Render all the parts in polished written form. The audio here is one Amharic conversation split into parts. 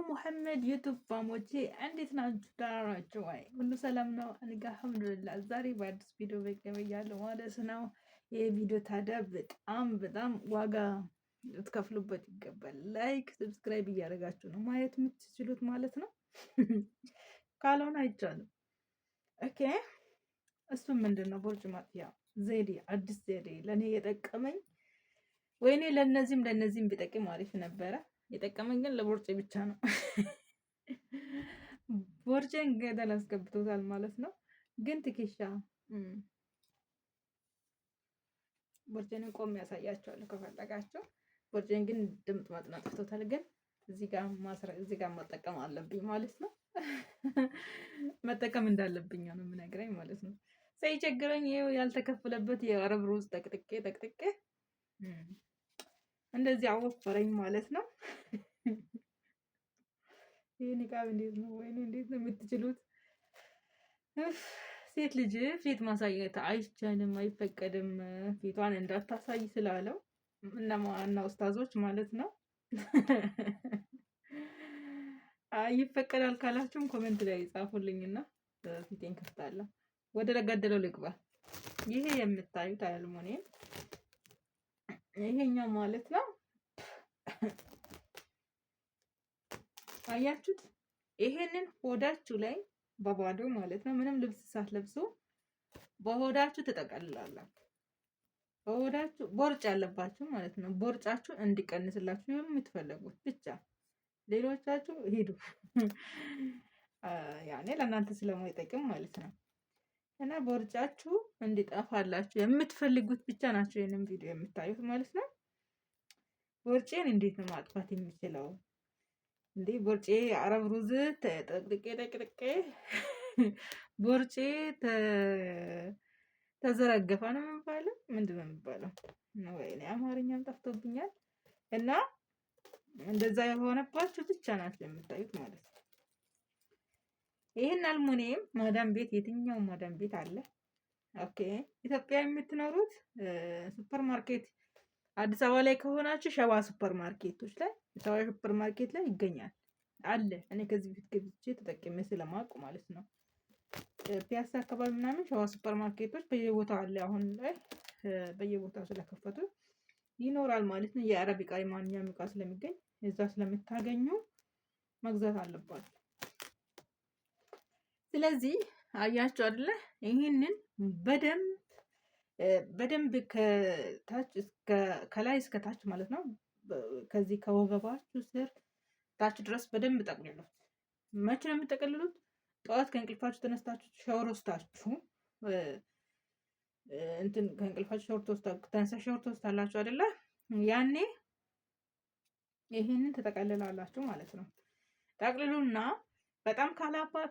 ሙሐመድ ዩቱብ ፋሞቼ እንዴት ናችሁ? ደህና ናችሁ ወይ? ሁሉ ሰላም ነው? እኔ ጋር አልሐምዱሊላህ። ዛሬ በአዲስ ቪዲዮ ብቅ ብያለሁ ማለት ነው። ይህ ቪዲዮ ታዲያ በጣም ዋጋ ልትከፍሉበት ይገባል። ላይክ ሰብስክራይብ እያደረጋችሁ ነው ማየት የምትችሉት ማለት ነው። ካልሆነ አይቻልም። ኦኬ እሱም ምንድን ነው ቦርጭ ማጥፊያ ዘዴ፣ አዲስ ዘዴ ለእኔ የጠቀመኝ ወይኔ ለእነዚህም ቢጠቅም አሪፍ ነበረ። የጠቀመኝ ግን ለቦርጬ ብቻ ነው። ቦርጬን ገደል አስገብቶታል ማለት ነው። ግን ትከሻ ቦርጬን ቆም ያሳያቸዋለሁ ከፈለጋቸው። ቦርጬን ግን ድምጥ ማጥና ጠፍቶታል። ግን እዚህ ጋር መጠቀም አለብኝ ማለት ነው። መጠቀም እንዳለብኝ ነው የምነግረኝ ማለት ነው። ሳይቸግረኝ ይኸው ያልተከፈለበት የአረብ ሩዝ ጠቅጥቄ እንደዚህ አወፈረኝ ማለት ነው። ይሄ ንቃብ እንዴት ነው? ወይኔ እንዴት ነው የምትችሉት? ሴት ልጅ ፊት ማሳየት አይቻልም፣ አይፈቀድም። ፊቷን እንዳታሳይ ስላለው እና ኡስታዞች ማለት ነው። ይፈቀዳል ካላችሁም ኮሜንት ላይ ጻፉልኝና ፊቴን ከፍታለሁ። ወደ ለጋደለው ልግባ። ይሄ የምታዩት አልሙኒየም ይሄኛው ማለት ነው። አያችሁት? ይሄንን ሆዳችሁ ላይ በባዶ ማለት ነው ምንም ልብስ ሳትለብሱ በሆዳችሁ ትጠቀልላላችሁ። በሆዳችሁ ቦርጭ ያለባችሁ ማለት ነው። ቦርጫችሁ እንዲቀንስላችሁ የምትፈልጉት ብቻ። ሌሎቻችሁ ሂዱ፣ ያኔ ለእናንተ ስለማይጠቅም ማለት ነው። እና ቦርጫችሁ እንዲጠፋላችሁ የምትፈልጉት ብቻ ናቸው ይሄንን ቪዲዮ የምታዩት ማለት ነው። ቦርጬን እንዴት ነው ማጥፋት የሚችለው? እንዴ ቦርጬ አረብ ሩዝ ጠቅጥቄ ቦርጬ ተዘረገፈ ነው የሚባለው? ምንድን ነው የሚባለው? ወይኔ አማርኛም ጠፍቶብኛል። እና እንደዛ የሆነባችሁ ብቻ ናቸው የምታዩት ማለት ነው። ይህን አልሙኒየም ማዳም ቤት የትኛው ማዳም ቤት አለ? ኦኬ ኢትዮጵያ የምትኖሩት ሱፐር ማርኬት አዲስ አበባ ላይ ከሆናችሁ ሸዋ ሱፐር ማርኬቶች ላይ ሸዋ ሱፐር ማርኬት ላይ ይገኛል አለ። እኔ ከዚህ በፊት ገብቼ ተጠቅሜ ስለማውቅ ማለት ነው። ፒያሳ አካባቢ ምናምን ሸዋ ሱፐር ማርኬቶች በየቦታው አለ። አሁን ላይ በየቦታው ስለከፈቱ ይኖራል ማለት ነው። የአረብ ዕቃ የማንኛውም ዕቃ ስለሚገኝ እዛ ስለምታገኙ መግዛት አለባችሁ። ስለዚህ አያችሁ አይደለ? ይህንን በደንብ ከላይ እስከ ታች ማለት ነው። ከዚህ ከወገባችሁ ስር ታች ድረስ በደንብ ጠቅልሉት። መቼ ነው የምትጠቀልሉት? ጠዋት ከእንቅልፋችሁ ተነስታችሁ ሻወር ወስዳችሁ ከእንቅልፋችሁ ሻወር ትወስዳላችሁ አይደለ? ያኔ ይህንን ትጠቀልላላችሁ ማለት ነው። ጠቅልሉና በጣም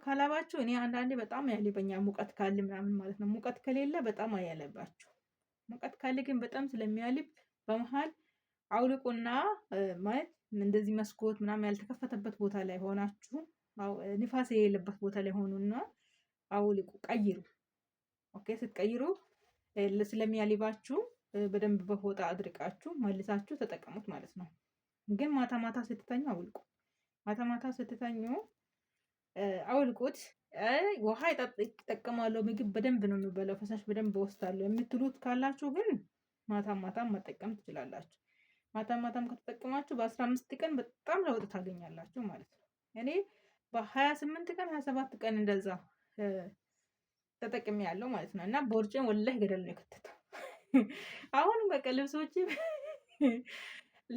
ካላባችሁ እኔ አንዳንዴ በጣም ያለበኛል ሙቀት ካለ ምናምን ማለት ነው። ሙቀት ከሌለ በጣም አያለባችሁ። ሙቀት ካለ ግን በጣም ስለሚያልብ በመሃል አውልቁና ማለት እንደዚህ መስኮት ምናምን ያልተከፈተበት ቦታ ላይ ሆናችሁ ንፋስ የሌለበት ቦታ ላይ ሆኑና አውልቁ፣ ቀይሩ። ኦኬ ስትቀይሩ ስለሚያልባችሁ በደንብ በፎጣ አድርቃችሁ መልሳችሁ ተጠቀሙት ማለት ነው። ግን ማታ ስትተኙ አውልቁ። ማታ ስትተኙ አውልቁት። ውሃ ይጠቀማለሁ፣ ምግብ በደንብ ነው የሚበላው፣ ፈሳሽ በደንብ ወስዳለሁ የምትሉት ካላችሁ ግን ማታም መጠቀም ትችላላችሁ። ማታም ከተጠቀማችሁ በ15 ቀን በጣም ለውጥ ታገኛላችሁ ማለት ነው። እኔ በ28 ቀን 27 ቀን እንደዛ ተጠቅሜ ያለው ማለት ነው። እና ቦርጬን ወላሂ ገደል ነው የከተተው። አሁን በቃ ልብሶቼ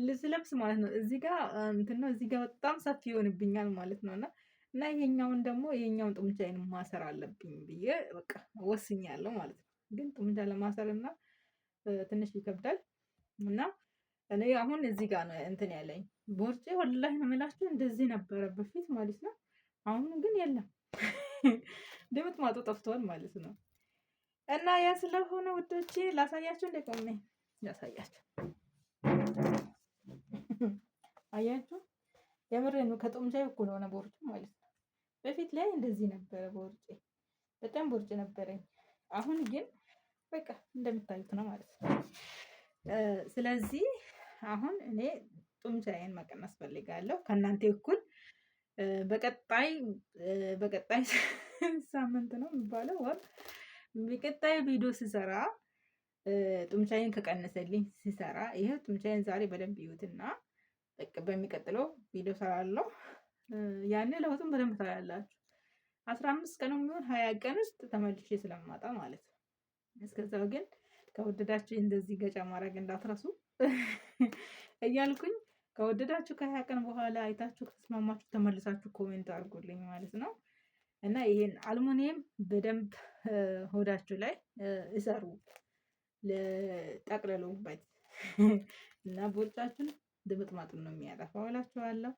ልብስ ማለት ነው እዚህ ጋር በጣም ሰፊ ይሆንብኛል ማለት ነው። እና ይሄኛውን ጡንቻዬን ማሰር አለብኝ ብዬ በቃ ወስኛለሁ ማለት ነው። ግን ጡንቻ ለማሰር እና ትንሽ ይከብዳል። እና እኔ አሁን እዚህ ጋር ነው እንትን ያለኝ ቦርጬ ወላሂ ነው የምላችሁ እንደዚህ ነበረ በፊት ማለት ነው። አሁን ግን የለም፣ ድምጥ ማጡ ጠፍቷል ማለት ነው። እና ያ ስለሆነ ውዶቼ ላሳያችሁ፣ እንደቆሜ ላሳያችሁ። አያችሁ የምሬን ነው። ከጡንቻዬ እኩል ሆነ ቦርጩ ማለት ነው። በፊት ላይ እንደዚህ ነበረ ቦርጬ፣ በጣም ቦርጭ ነበረኝ። አሁን ግን በቃ እንደምታዩት ነው ማለት ነው። ስለዚህ አሁን እኔ ጡንቻዬን መቀነስ ፈልጋለሁ ከእናንተ እኩል በቀጣይ በቀጣይ ሳምንት ነው የሚባለው ወር በቀጣይ ቪዲዮ ስሰራ ጡንቻዬን ከቀነሰልኝ ሲሰራ ይሄ ጡንቻዬን ዛሬ በደንብ ይዩትና በሚቀጥለው ቪዲዮ ሰራለሁ። ያኔ ለውጡን በደንብ ታያላችሁ። 15 ቀን የሚሆን 20 ቀን ውስጥ ተመልሼ ስለማጣ ማለት ነው። እስከዛው ግን ከወደዳችሁ እንደዚህ ገጫ ማድረግ እንዳትረሱ እያልኩኝ ከወደዳችሁ ከ20 ቀን በኋላ አይታችሁ ከተስማማችሁ ተመልሳችሁ ኮሜንት አድርጉልኝ ማለት ነው። እና ይሄን አልሙኒየም በደንብ ሆዳችሁ ላይ እሰሩ ለጠቅለሉበት እና ቦርጫችሁን ድምጥማጡን ነው የሚያጠፋው እላችኋለሁ።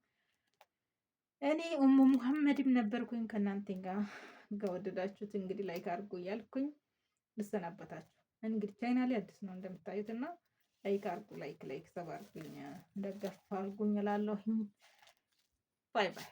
እኔ ኡሙ ሙሐመድም ነበርኩኝ ከእናንተ ጋር። ከወደዳችሁት እንግዲህ ላይክ አድርጉ እያልኩኝ ልሰናበታችሁ። እንግዲህ ቻናሌ አዲስ ነው እንደምታዩት እና ላይክ አድርጉ፣ ላይክ ሰብ አድርጉኝ፣ ደገፍ አድርጉኝ እላለሁኝ። ባይ ባይ።